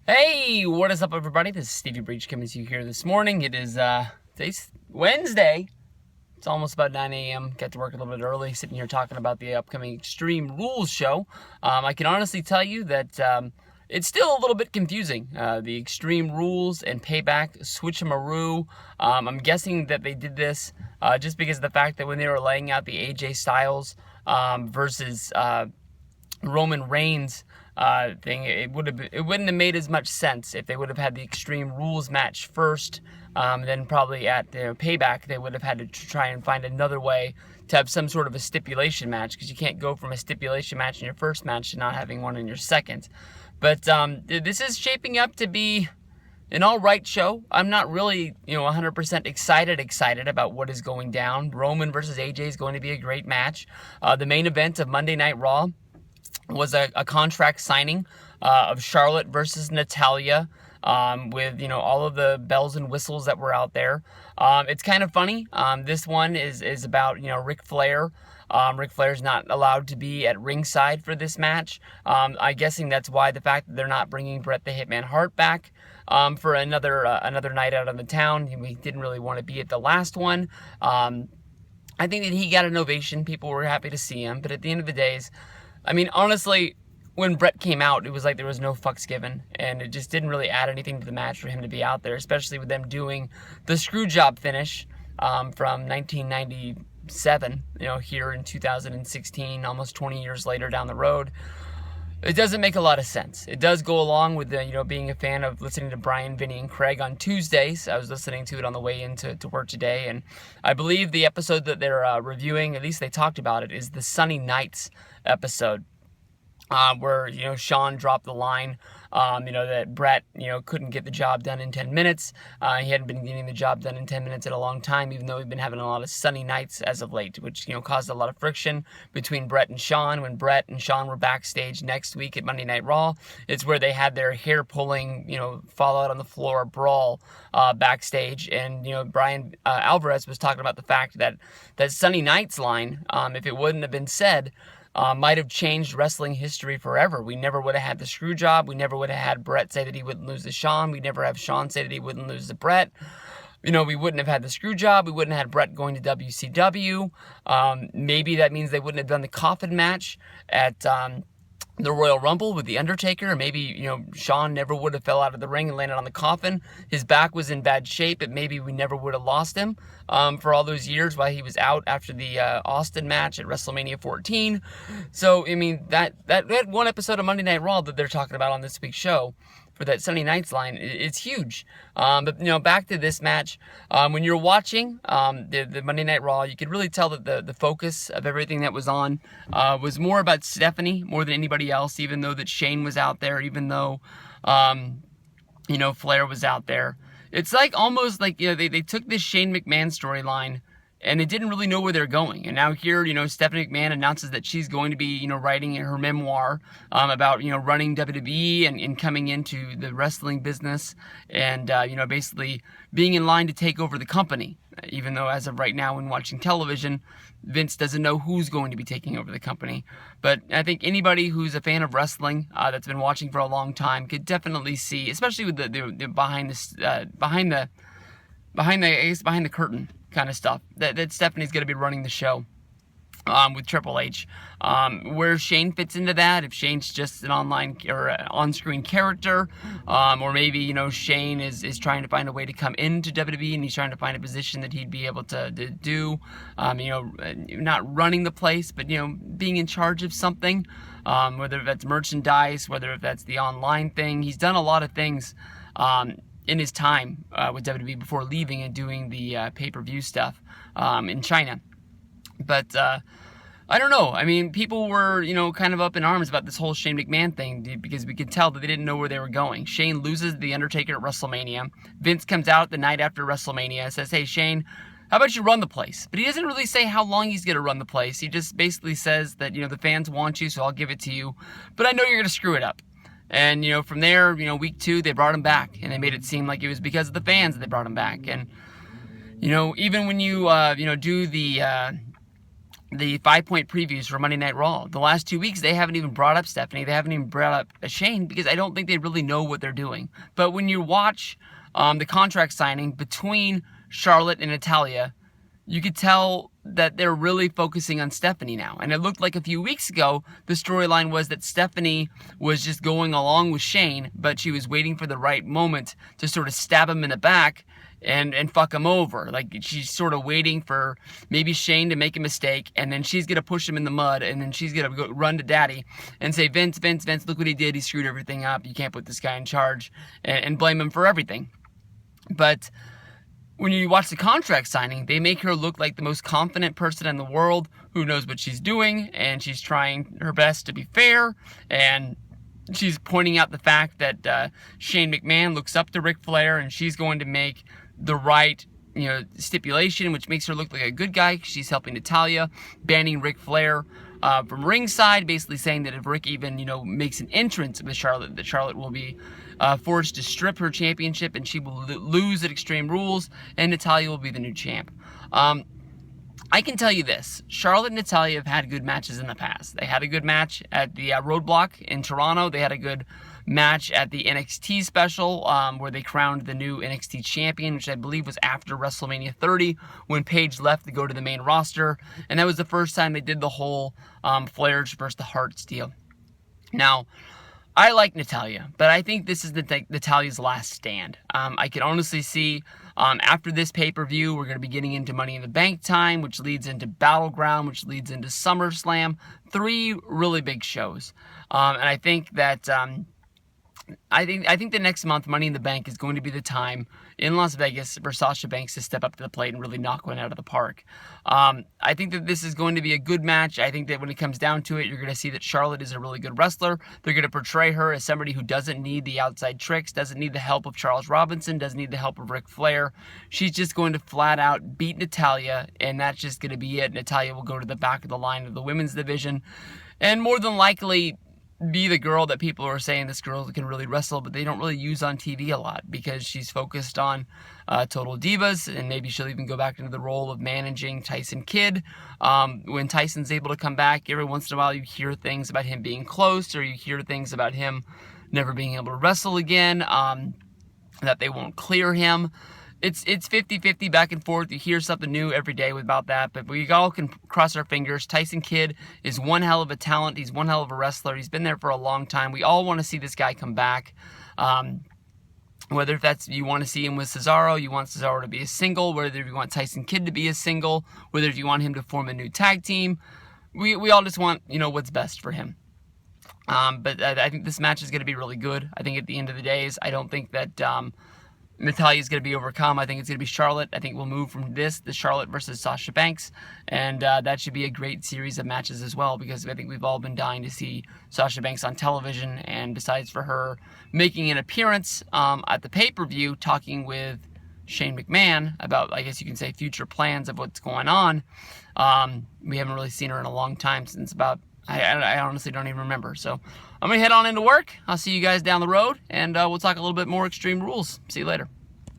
Hey, what is up, everybody? This is Stevie Breach coming to you here this morning. It is today's Wednesday. It's almost about 9 a.m. Got to work a little bit early, sitting here talking about the upcoming Extreme Rules show. I can honestly tell you that it's still a little bit confusing. The Extreme Rules and Payback switcheroo. I'm guessing that they did this just because of the fact that when they were laying out the AJ Styles versus Roman Reigns thing, it wouldn't have made as much sense if they would have had the Extreme Rules match first. Then probably at Payback they would have had to try and find another way to have some sort of a stipulation match, because you can't go from a stipulation match in your first match to not having one in your second. But this is shaping up to be an all-right show. I'm not really, 100% excited about what is going down. Roman versus AJ is going to be a great match. The main event of Monday Night Raw was a contract signing of Charlotte versus Natalya, with all of the bells and whistles that were out there. It's kind of funny. This one is about Ric Flair. Ric Flair's not allowed to be at ringside for this match. I'm guessing that's why the fact that they're not bringing Bret the Hitman Hart back for another night out on the town. He didn't really want to be at the last one. I think that he got an ovation. People were happy to see him, but at the end of the days, I mean, honestly, when Bret came out, it was like there was no fucks given, and it just didn't really add anything to the match for him to be out there, especially with them doing the screw job finish from 1997, here in 2016, almost 20 years later down the road. It doesn't make a lot of sense. It does go along with being a fan of listening to Brian, Vinny, and Craig on Tuesdays. I was listening to it on the way into work today, and I believe the episode that they're reviewing, at least they talked about it, is the Sunny Nights episode, where Sean dropped the line, that Bret couldn't get the job done in 10 minutes. He hadn't been getting the job done in 10 minutes in a long time, even though he'd been having a lot of sunny nights as of late, which caused a lot of friction between Bret and Sean. When Bret and Sean were backstage next week at Monday Night Raw, it's where they had their hair pulling, fall out on the floor brawl backstage. And Brian Alvarez was talking about the fact that Sunny Nights line, if it wouldn't have been said, might have changed wrestling history forever. We never would have had the screw job. We never would have had Bret say that he wouldn't lose to Sean. We'd never have Sean say that he wouldn't lose to Bret. We wouldn't have had the screw job. We wouldn't have had Bret going to WCW. Maybe that means they wouldn't have done the coffin match at the Royal Rumble with The Undertaker. Maybe, Sean never would have fell out of the ring and landed on the coffin. His back was in bad shape, but maybe we never would have lost him for all those years while he was out after the Austin match at WrestleMania 14. So, I mean, that one episode of Monday Night Raw that they're talking about on this week's show for that Sunday Nights line, it's huge. But back to this match. When you're watching the Monday Night Raw, you could really tell that the focus of everything that was on was more about Stephanie more than anybody else, even though that Shane was out there, even though Flair was out there. It's like almost like they took this Shane McMahon storyline and they didn't really know where they're going. And now here, Stephanie McMahon announces that she's going to be, writing her memoir about, running WWE and coming into the wrestling business and, basically being in line to take over the company. Even though as of right now when watching television, Vince doesn't know who's going to be taking over the company. But I think anybody who's a fan of wrestling that's been watching for a long time could definitely see, especially with the behind the curtain kind of stuff, that Stephanie's going to be running the show with Triple H. Where Shane fits into that, if Shane's just an online or on-screen character, or maybe Shane is trying to find a way to come into WWE and he's trying to find a position that he'd be able to do, not running the place, but being in charge of something, whether that's merchandise, whether that's the online thing. He's done a lot of things in his time with WWE before leaving and doing the pay-per-view stuff in China. But I don't know. I mean, people were, kind of up in arms about this whole Shane McMahon thing because we could tell that they didn't know where they were going. Shane loses The Undertaker at WrestleMania. Vince comes out the night after WrestleMania and says, hey, Shane, how about you run the place? But he doesn't really say how long he's going to run the place. He just basically says that, the fans want you, so I'll give it to you. But I know you're going to screw it up. And, from there, week 2, they brought him back. And they made it seem like it was because of the fans that they brought him back. And, even when you, do the the 5-point previews for Monday Night Raw. The last 2 weeks, they haven't even brought up Stephanie. They haven't even brought up Shane because I don't think they really know what they're doing. But when you watch the contract signing between Charlotte and Natalya, you could tell that they're really focusing on Stephanie now. And it looked like a few weeks ago, the storyline was that Stephanie was just going along with Shane, but she was waiting for the right moment to sort of stab him in the back and fuck him over. Like, she's sort of waiting for maybe Shane to make a mistake, and then she's going to push him in the mud, and then she's going to go run to Daddy and say, Vince, look what he did. He screwed everything up. You can't put this guy in charge, and blame him for everything. But when you watch the contract signing, they make her look like the most confident person in the world who knows what she's doing, and she's trying her best to be fair, and she's pointing out the fact that Shane McMahon looks up to Ric Flair, and she's going to make the right, stipulation, which makes her look like a good guy. She's helping Natalya, banning Ric Flair from ringside, basically saying that if Rick even, makes an entrance with Charlotte, that Charlotte will be forced to strip her championship, and she will lose at Extreme Rules, and Natalya will be the new champ. I can tell you this, Charlotte and Natalya have had good matches in the past. They had a good match at the Roadblock in Toronto. They had a good match at the NXT special where they crowned the new NXT champion, which I believe was after WrestleMania 30 when Paige left to go to the main roster. And that was the first time they did the whole Flair versus the Hearts deal. Now, I like Natalya, but I think this is Natalya's last stand. I can honestly see after this pay-per-view, we're going to be getting into Money in the Bank time, which leads into Battleground, which leads into SummerSlam. 3 really big shows. And I think that I think the next month, Money in the Bank is going to be the time in Las Vegas for Sasha Banks to step up to the plate and really knock one out of the park. I think that this is going to be a good match. I think that when it comes down to it, you're going to see that Charlotte is a really good wrestler. They're going to portray her as somebody who doesn't need the outside tricks, doesn't need the help of Charles Robinson, doesn't need the help of Ric Flair. She's just going to flat out beat Natalya, and that's just going to be it. Natalya will go to the back of the line of the women's division, and more than likely be the girl that people are saying this girl can really wrestle, but they don't really use on TV a lot because she's focused on Total Divas, and maybe she'll even go back into the role of managing Tyson Kidd. When Tyson's able to come back, every once in a while you hear things about him being close, or you hear things about him never being able to wrestle again, that they won't clear him. It's 50-50 back and forth. You hear something new every day about that, but we all can cross our fingers. Tyson Kidd is one hell of a talent. He's one hell of a wrestler. He's been there for a long time. We all want to see this guy come back. Whether if that's you want to see him with Cesaro, you want Cesaro to be a single, whether you want Tyson Kidd to be a single, whether if you want him to form a new tag team, we all just want, what's best for him. But I think this match is going to be really good. I think at the end of the days, I don't think that Natalya is going to be overcome. I think it's going to be Charlotte. I think we'll move from the Charlotte versus Sasha Banks, and that should be a great series of matches as well, because I think we've all been dying to see Sasha Banks on television, and besides for her making an appearance at the pay-per-view talking with Shane McMahon about, I guess you can say, future plans of what's going on, we haven't really seen her in a long time, since about, I honestly don't even remember. So I'm going to head on into work. I'll see you guys down the road, and we'll talk a little bit more Extreme Rules. See you later.